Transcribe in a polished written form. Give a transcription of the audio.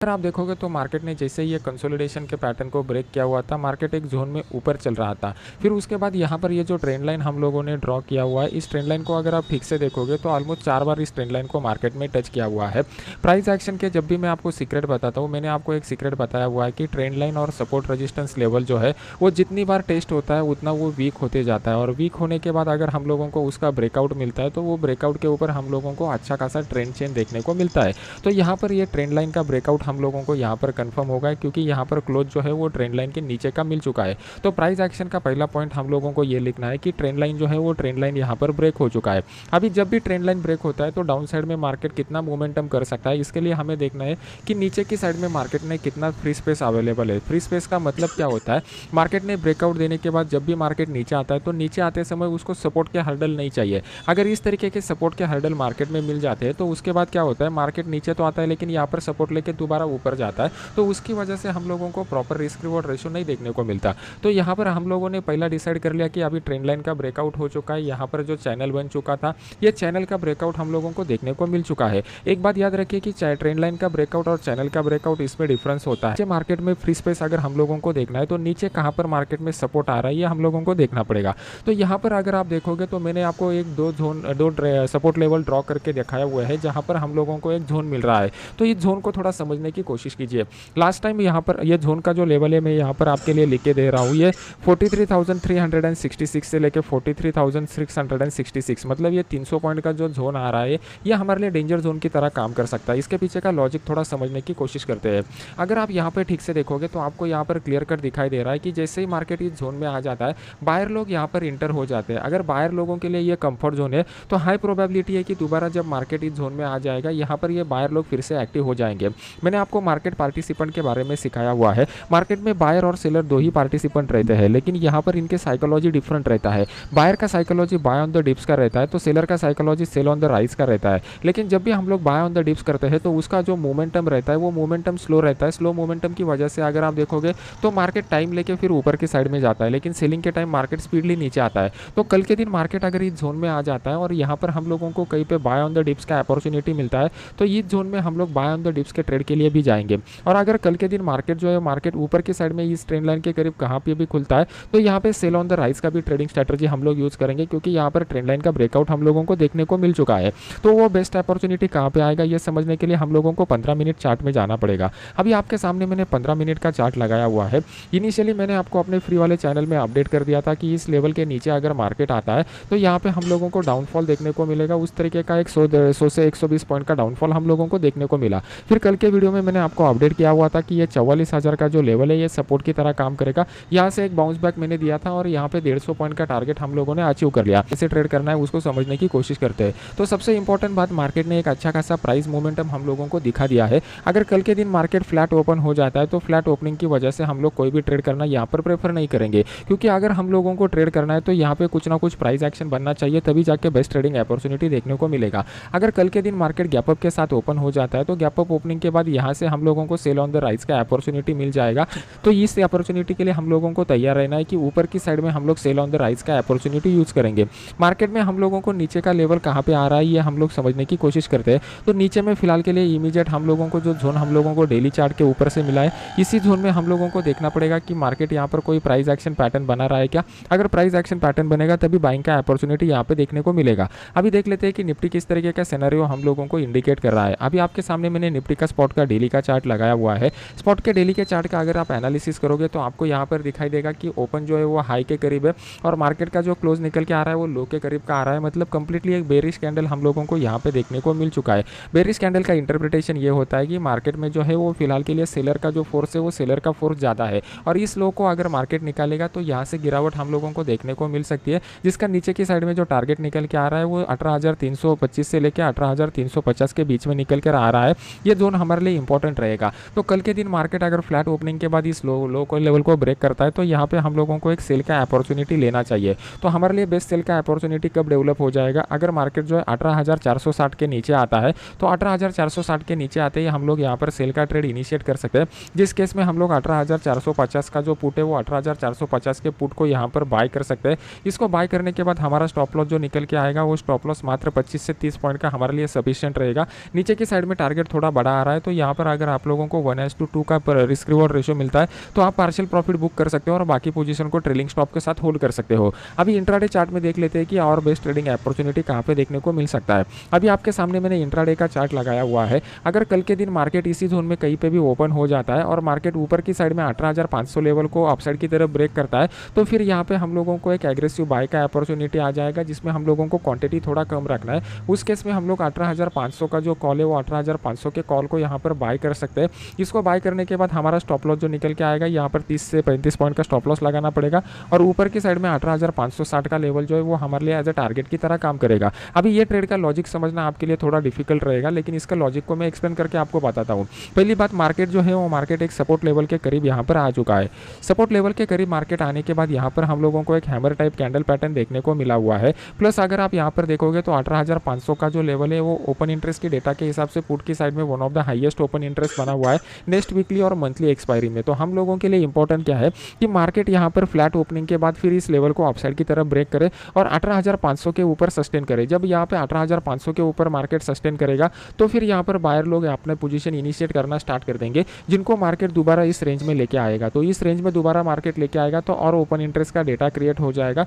अगर आप देखोगे तो मार्केट ने जैसे ही ये कंसोलिडेशन के पैटर्न को ब्रेक किया हुआ था, मार्केट एक जोन में ऊपर चल रहा था। फिर उसके बाद यहाँ पर ये जो ट्रेंड लाइन हम लोगों ने ड्रॉ किया हुआ है, इस ट्रेंड लाइन को अगर आप ठीक से देखोगे तो ऑलमोस्ट 4 बार इस ट्रेंड लाइन को मार्केट में टच किया हुआ है। प्राइस एक्शन के जब भी मैं आपको सीक्रेट बताता हूँ, मैंने आपको एक सीक्रेट बताया हुआ है कि ट्रेंड लाइन और सपोर्ट रेजिस्टेंस लेवल जो है वो जितनी बार टेस्ट होता है उतना वो वीक होते जाता है, और वीक होने के बाद अगर हम लोगों को उसका ब्रेकआउट मिलता है तो वो ब्रेकआउट के ऊपर हम लोगों को अच्छा खासा ट्रेंड चेन देखने को मिलता है। तो यहाँ पर ये ट्रेंड लाइन का ब्रेकआउट हम लोगों को यहाँ पर कंफर्म होगा, क्योंकि यहाँ पर क्लोज जो है वो ट्रेंड लाइन के नीचे का मिल चुका है। तो प्राइस एक्शन का पहला पॉइंट हम लोगों को ये लिखना है कि ट्रेंड लाइन जो है वो ट्रेंड लाइन यहाँ पर ब्रेक हो चुका है। अभी जब भी ट्रेंड लाइन ब्रेक होता है तो डाउन साइड में मार्केट कितना मोमेंटम कर सकता है, इसके लिए हमें देखना है कि नीचे की साइड में मार्केट में कितना फ्री स्पेस अवेलेबल है। फ्री स्पेस का मतलब क्या होता है, मार्केट ने ब्रेकआउट देने के बाद जब भी मार्केट नीचे आता है तो नीचे आते समय उसको सपोर्ट के हर्डल नहीं चाहिए। अगर इस तरीके के सपोर्ट के हर्डल मार्केट में मिल जाते हैं तो उसके बाद क्या होता है, मार्केट नीचे तो आता है लेकिन यहाँ पर सपोर्ट लेके दोबारा ऊपर जाता है, तो उसकी वजह से हम लोगों को प्रॉपर रिस्क रिवॉर्ड रेशियो नहीं देखने को मिलता। तो यहाँ पर हम लोगों ने पहला डिसाइड कर लिया कि अभी ट्रेंड लाइन का ब्रेकआउट हो चुका है, यहाँ पर जो चैनल बन चुका था ये चैनल का ब्रेकआउट हम लोगों को देखने को मिल चुका है। एक बात याद रखिए कि ट्रेंड लाइन का ब्रेकआउट और चैनल का ब्रेकआउट इसमें डिफरेंस होता है। मार्केट में फ्री स्पेस अगर हम लोगों को देखना है तो नीचे कहाँ पर मार्केट में सपोर्ट आ रहा है ये हम लोगों को देखना पड़ेगा। तो यहाँ पर अगर आप देखोगे तो मैंने आपको एक दो सपोर्ट लेवल ड्रॉ करके दिखाया हुआ है जहाँ पर हम लोगों को एक जोन मिल रहा है। तो इस जोन को थोड़ा समझने की कोशिश कीजिए। लास्ट टाइम यहाँ पर ये जोन का जो लेवल है मैं यहाँ पर आपके लिए लिख के दे रहा हूँ, ये 43,366 से लेकर 43,666, मतलब ये 300 पॉइंट का जो जोन आ रहा है ये हमारे लिए डेंजर जोन की तरह काम कर सकता है। इसके पीछे का लॉजिक थोड़ा समझने की कोशिश करते हैं। अगर आप यहाँ पर ठीक से देखोगे तो आपको यहाँ पर क्लियर कट दिखाई दे रहा है कि जैसे ही मार्केट इस जोन में आ जाता है बायर लोग यहाँ पर इंटर हो जाते हैं। अगर बायर लोगों के लिए ये कंफर्ट जोन है तो हाई प्रोबेबिलिटी है कि दोबारा जब मार्केट इस जोन में आ जाएगा यहाँ पर ये बायर लोग फिर से एक्टिव हो जाएंगे। मैंने आपको मार्केट पार्टिसिपेंट के बारे में सिखाया हुआ है। मार्केट में बायर और सेलर दो ही पार्टिसिपेंट रहते हैं, लेकिन यहाँ पर इनके साइकोलॉजी डिफरेंट रहता है। बायर का psychology buy on the dips का रहता है, तो सेलर का psychology sell on the rise का रहता है। लेकिन जब भी हम लोग बाय ऑन द डिप्स करते हैं तो उसका जो मोमेंटम रहता है वो मोमेंटम स्लो रहता है। स्लो मोमेंटम की वजह से अगर आप देखोगे तो मार्केट टाइम लेके फिर ऊपर की साइड में जाता है, लेकिन सेलिंग के टाइम मार्केट स्पीडली नीचे आता है। तो कल के दिन मार्केट अगर इस जोन में आ जाता है और यहाँ पर हम लोगों को कहीं पे बाय ऑन द डिप्स का अपॉर्चुनिटी मिलता है तो इस जोन में हम लोग बाय ऑन द डिप्स के ट्रेड के लिए भी जाएंगे। और अगर कल के दिन मार्केट जो है मार्केट ऊपर की साइड में इस ट्रेंड लाइन के करीब कहाँ पे भी खुलता है तो यहाँ पे सेल ऑन द राइज का भी ट्रेडिंग स्ट्रेटजी हम लोग यूज करेंगे, क्योंकि यहाँ पर ट्रेंड लाइन का ब्रेकआउट हम लोगों को देखने को मिल चुका है। तो वो बेस्ट अपॉर्चुनिटी कहाँ पे आएगा ये समझने के लिए हम लोगों को 15 मिनट चार्ट में जाना पड़ेगा। अभी आपके सामने मैंने 15 मिनट का चार्ट लगाया हुआ है। इनिशियली मैंने आपको अपने फ्री वाले चैनल में अपडेट कर दिया था कि इस लेवल के नीचे अगर मार्केट आता है तो यहाँ पे हम लोगों को डाउनफॉल देखने को मिलेगा। उस तरीके का एक 100 से 120 पॉइंट का डाउनफॉल हम लोगों को देखने को मिला। फिर कल के वीडियो में मैंने आपको अपडेट किया हुआ था कि ये 44,000 का जो लेवल है ये सपोर्ट की तरह काम करेगा। यहाँ से एक बाउंस बैक मैंने दिया था और यहाँ पे 150 पॉइंट का टारगेट हम लोगों ने अचीव कर लिया। कैसे ट्रेड करना है उसको समझने की कोशिश करते हैं। तो सबसे इंपॉर्टेंट बात, मार्केट ने एक अच्छा खासा प्राइस मोमेंटम हम लोगों को दिखा दिया है। अगर कल के दिन मार्केट फ्लैट ओपन हो जाता है तो फ्लैट ओपनिंग की वजह से हम लोग कोई भी ट्रेड करना यहाँ पर प्रेफर नहीं करेंगे, क्योंकि अगर हम लोगों को ट्रेड करना है तो यहाँ पे कुछ ना कुछ प्राइस एक्शन बनना चाहिए, तभी जाके बेस्ट ट्रेडिंग अपॉर्चुनिटी देखने को मिलेगा। अगर कल के दिन मार्केट गैप अप के साथ ओपन हो जाता है तो गैप अप ओपनिंग के बाद यहाँ से हम लोगों को सेल ऑन द राइज का अपॉर्चुनिटी मिल जाएगा। तो इस अपॉर्चुनिटी के लिए हम लोगों को तैयार रहना है कि ऊपर की साइड में हम लोग सेल ऑन द राइज का अपॉर्चुनिटी यूज करेंगे। मार्केट में हम लोगों को नीचे का लेवल कहाँ पे आ रहा है ये हम लोग समझने की कोशिश करते हैं। तो नीचे में फिलहाल के लिए इमीडिएट हम लोगों को जो जोन हम लोगों को डेली चार्ट के ऊपर से मिला है, इसी जोन में हम लोगों को देखना पड़ेगा कि मार्केट यहाँ पर कोई प्राइस एक्शन पैटर्न बना रहा है क्या। अगर प्राइस एक्शन पैटर्न बनेगा तभी बाइंग का अपॉर्चुनिटी यहाँ पे देखने को मिलेगा। अभी देख लेते हैं कि निफ्टी किस तरीके का सिनेरियो हम लोगों को इंडिकेट कर रहा है। अभी आपके सामने मैंने निफ्टी का स्पॉट का डेली का चार्ट लगाया हुआ है। स्पॉट के डेली के चार्ट का अगर आप एनालिसिस करोगे तो आपको यहाँ पर दिखाई देगा कि ओपन जो है वो हाई के करीब है और मार्केट का जो क्लोज निकल के आ रहा है वो लो के करीब का आ रहा है। मतलब कंप्लीटली एक बेरिश कैंडल हम लोगों को यहाँ पे देखने को मिल चुका है। बेरिश कैंडल का इंटरप्रिटेशन ये होता है कि मार्केट में जो है वो फिलहाल के लिए सेलर का जो फोर्स है वो सेलर का फोर्स ज़्यादा है और इस लो को अगर मार्केट निकालेगा तो यहाँ से गिरावट हम लोगों को देखने को मिल सकती है, जिसका नीचे की साइड में जो टारगेट निकल के आ रहा है वो 18,325 से लेकर 18,350 के बीच में निकल कर आ रहा है। ये जोन हमारे लिए इंपॉर्टेंट रहेगा। तो कल के दिन मार्केट अगर फ्लैट ओपनिंग के बाद इस लो को लेवल को ब्रेक करता है तो यहाँ पे हम लोगों को एक सेल का अपॉर्चुनिटी लेना चाहिए। तो हमारे लिए बेस्ट सेल का अपॉर्चुनिटी कब डेवलप हो जाएगा, अगर मार्केट जो है 18,460 के नीचे आता है। तो 18,460 के नीचे आते ही हम लोग यहाँ पर सेल का ट्रेड इनिशिएट कर सकते हैं, जिस केस में हम लोग 18,450 का जो पुट है वो 18,450 के पुट को यहाँ पर बाय कर सकते हैं। इसको बाय करने के बाद हमारा स्टॉप लॉस जो निकल के आएगा वो स्टॉप लॉस मात्र 25 से 30 पॉइंट का हमारे लिए सफिशिएंट रहेगा। नीचे की साइड में टारगेट थोड़ा बड़ा आ रहा है तो यहाँ यहाँ पर अगर आप लोगों को 1:2 का रिस्क रिवॉर्ड रेशियो मिलता है तो आप पार्शियल प्रॉफिट बुक कर सकते हो और बाकी पोजीशन को ट्रेलिंग स्टॉप के साथ होल्ड कर सकते हो। अभी इंट्राडे चार्ट में देख लेते हैं कि और बेस्ट ट्रेडिंग अपॉर्चुनिटी कहाँ पे देखने को मिल सकता है। अभी आपके सामने मैंने इंट्राडे का चार्ट लगाया हुआ है। अगर कल के दिन मार्केट इसी जोन में कहीं पे भी ओपन हो जाता है और मार्केट ऊपर की साइड में 18,500 लेवल को अपसाइड की तरफ ब्रेक करता है तो फिर यहाँ पे हम लोगों को एक एग्रेसिव बाय का अपॉर्चुनिटी आ जाएगा, जिसमें हम लोगों को क्वांटिटी थोड़ा कम रखना है। उस केस में हम लोग 18,500 का जो कॉल है वो 18,500 के कॉल को यहाँ पर बाय कर सकते हैं। इसको बाय करने के बाद हमारा स्टॉप लॉस जो निकल के आएगा यहाँ पर 30 से 35 पॉइंट का स्टॉप लॉस लगाना पड़ेगा और ऊपर की साइड में 18,560 का लेवल जो है वो हमारे लिए एज ए टारगेट की तरह काम करेगा। अभी ये ट्रेड का लॉजिक समझना आपके लिए थोड़ा डिफिकल्ट रहेगा, लेकिन इसका लॉजिक को मैं एक्सप्लेन करके आपको बताता हूँ। पहली बात, मार्केट जो है वो मार्केट एक सपोर्ट लेवल के करीब यहाँ पर आ चुका है। सपोर्ट लेवल के करीब मार्केट आने के बाद यहाँ पर हम लोगों को एक हैमर टाइप कैंडल पैटर्न देखने को मिला हुआ है। प्लस अगर आप यहाँ पर देखोगे तो 18,500 का जो लेवल है वो ओपन इंटरेस्ट की डेटा के हिसाब से पुट की साइड में one of the highest open interest बना हुआ है नेक्स्ट वीकली और मंथली एक्सपायरी में। तो हम लोगों के लिए इंपॉर्टेंट क्या है कि मार्केट यहाँ पर फ्लैट ओपनिंग के बाद फिर इस लेवल को अपसाइड की तरफ ब्रेक करे और 18,500 के ऊपर सस्टेन करे। जब यहाँ पे 18,500 के ऊपर मार्केट सस्टेन करेगा तो फिर यहाँ पर बायर लोग अपने पोजीशन इनिशिएट करना स्टार्ट कर देंगे, जिनको मार्केट दोबारा इस रेंज में लेके आएगा। तो इस रेंज में दोबारा मार्केट लेके आएगा तो और ओपन इंटरेस्ट का डेटा क्रिएट हो जाएगा।